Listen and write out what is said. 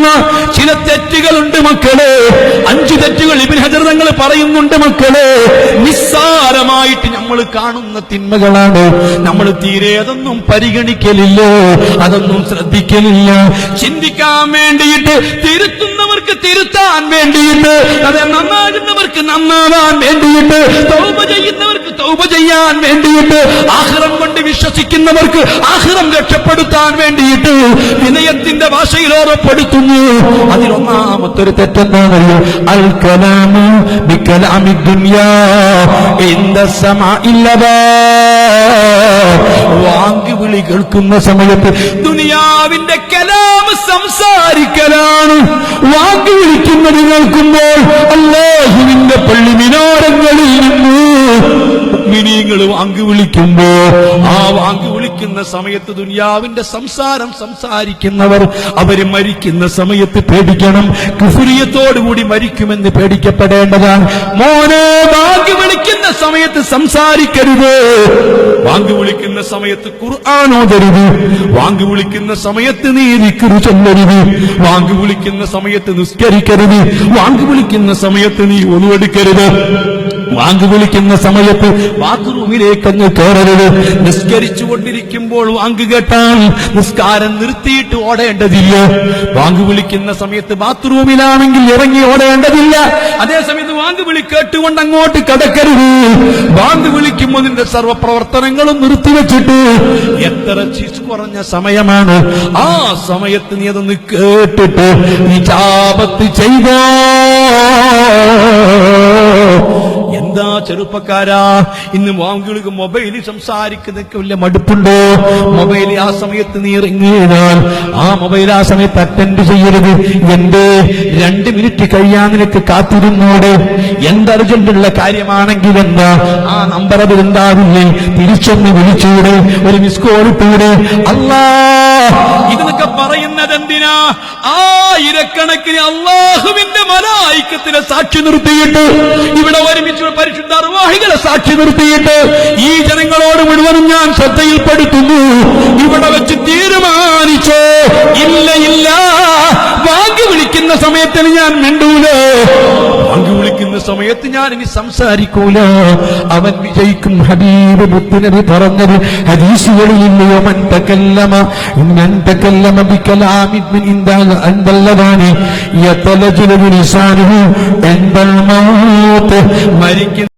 ചെയ്യുന്ന ചില തെറ്റുകളുണ്ട് മക്കളെ. 5 തെറ്റുകൾ ഇബ്നു ഹജർ തങ്ങൾ പറയുന്നുണ്ട് മക്കളെ. നിസ്സാരമായിട്ട് നമ്മൾ കാണുന്ന തിന്മകളാണ്. നമ്മൾ തീരെ അതൊന്നും പരിഗണിക്കലില്ല, അതൊന്നും ശ്രദ്ധിക്കലില്ല. ചിന്തിക്കാൻ വേണ്ടിയിട്ട്, തിരുത്തുന്നവർക്ക് തിരുത്താൻ വേണ്ടിയിട്ട്, അത് നന്നാകുന്നവർക്ക് നന്നാവാൻ വേണ്ടിയിട്ട്, തൗബ ചെയ്യുന്നവർക്ക് തൗബ ചെയ്യാൻ വേണ്ടിയിട്ട്, ആഖിറം കൊണ്ട് വിശ്വസിക്കുന്നവർക്ക് ആഖിറം രക്ഷപ്പെടുത്താൻ വേണ്ടിയിട്ട് വിനയത്തിന്റെ ഭാഷയിൽ ഓർമ്മപ്പെടുത്തുന്നു. അതിലൊന്നാമത്തൊരു തെറ്റെന്താണല്ലോ? അൽ കലാമു ബികലാമി ദുനിയാ ഇൻദ സമാഇല്ലബാ. വാങ്കുവിളി കേൾക്കുന്ന സമയത്ത് ദുനിയാവിന്റെ കലാം സംസാരിക്കലാണ്. വാങ്ക് വിളിക്കുന്നത് കേൾക്കുമ്പോൾ അല്ലാഹുവിന്റെ പള്ളി മിനാരങ്ങളിൽ നിന്ന് മുഅ്മിനീങ്ങൾ വാങ്ക് വിളിക്കുമ്പോ, ആ വാങ്ക് വിളിക്കുന്ന സമയത്ത് ദുനിയാവിന്റെ സംസാരം സംസാരിക്കുന്നവർ അവര് മരിക്കുന്ന സമയത്ത് പേടിക്കണം. കുഫ്രിയത്തോടുകൂടി മരിക്കുമെന്ന് പേടിക്കപ്പെടേണ്ടതാണ്. മോനെ, വാങ്ക് വിളിക്കുന്ന സമയത്ത് സംസാരിക്കരുത്. വാങ്ക് വിളിക്കുന്ന സമയത്ത് ഖുർആൻ ഓതരുത്. വാങ്ക് വിളിക്കുന്ന സമയത്ത് നീ ദിക്ർ ചൊല്ലരുത്. വാങ്ക് വിളിക്കുന്ന സമയത്ത് നിസ്കരിക്കരുത്. വാങ്ക് വിളിക്കുന്ന സമയത്ത് നീ ഒളു എടുക്കരുത്. വാങ്ക് വിളിക്കുന്ന സമയത്ത് ബാത്റൂമിലേക്ക് അങ്ങ് കയറരുത്. നിസ്കരിച്ചുകൊണ്ടിരിക്കുമ്പോൾ വാങ്ക് കേട്ടാൽ നിസ്കാരം നിർത്തിയിട്ട് ഓടേണ്ടതില്ല. വാങ്ക് വിളിക്കുന്ന സമയത്ത് ബാത്റൂമിലാണെങ്കിൽ ഇറങ്ങി ഓടേണ്ടതില്ല. അതേസമയത്ത് വാങ്ക് വിളി കേട്ടുകൊണ്ട് അങ്ങോട്ട് കടക്കരുത്. വാങ്ക് വിളിക്കുമ്പോൾ നിന്റെ സർവ്വപ്രവർത്തനങ്ങളും നിർത്തിവെച്ചിട്ട്, എത്ര കുറഞ്ഞ സമയമാണ്, ആ സമയത്ത് നീ അതൊന്ന് കേട്ടിട്ട് ഇജാബത്ത് ചെയ്തോ. എന്താ ചെറുപ്പക്കാരാ, ഇന്ന് വാങ്കുകൾക്ക് മൊബൈലിൽ സംസാരിക്കുന്നതൊക്കെ വലിയ മടുപ്പുണ്ടോ? മൊബൈൽ ആ സമയത്ത് നീ ഇറങ്ങിയാൽ ആ മൊബൈൽ ആ സമയത്ത് അറ്റൻഡ് ചെയ്യരുത്. എന്റെ 2 മിനിറ്റ് കഴിയാൻ നിനക്ക് കാത്തിരുന്നോട്. എന്ത് അർജന്റുള്ള കാര്യമാണെങ്കിൽ എന്താ, ആ നമ്പർ അത് ഉണ്ടാവില്ലേ, തിരിച്ചൊന്ന് വിളിച്ചൂടെ, ഒരു മിസ് കോൾ ഇട്ടൂടെ. അല്ലാ, ഇതൊക്കെ പറയുന്നത് എന്തിനാ? ആയിരക്കണക്കിന് അല്ലാഹുവിന്റെ മലായികത്തിനെ സാക്ഷി നിർത്തിയിട്ട്, ഇവിടെ ഒരുമിച്ച് പരിശുദ്ധ അർവാഹികളെ സാക്ഷി നിർത്തിയിട്ട് ഈ ജനങ്ങളോട് മുഴുവനും ഞാൻ ശ്രദ്ധയിൽപ്പെടുത്തുന്നു. ഇവിടെ വെച്ച് തീരുമാനിച്ചോ? ഇല്ല ഇല്ല, വാങ്ക് വിളിക്കുന്ന സമയത്ത് ഞാൻ മിണ്ടൂല. വാങ്ക് വിളിക്കുന്ന സമയത്ത് ഞാൻ ഇനി സംസാരിക്കൂല. അവൻ വിജയിക്കും. ഹബീബ് മുത്തുനബി പറഞ്ഞത് ഹദീസുകളില്ലയോ? മൻ തകല്ലമ ബികലാമിൻ മിൻ ഇൻദല്ലദാനി യതലജലു ലിസാനുഹു ഇൻദൽ മൗത്ത്. മരിക്കുന്ന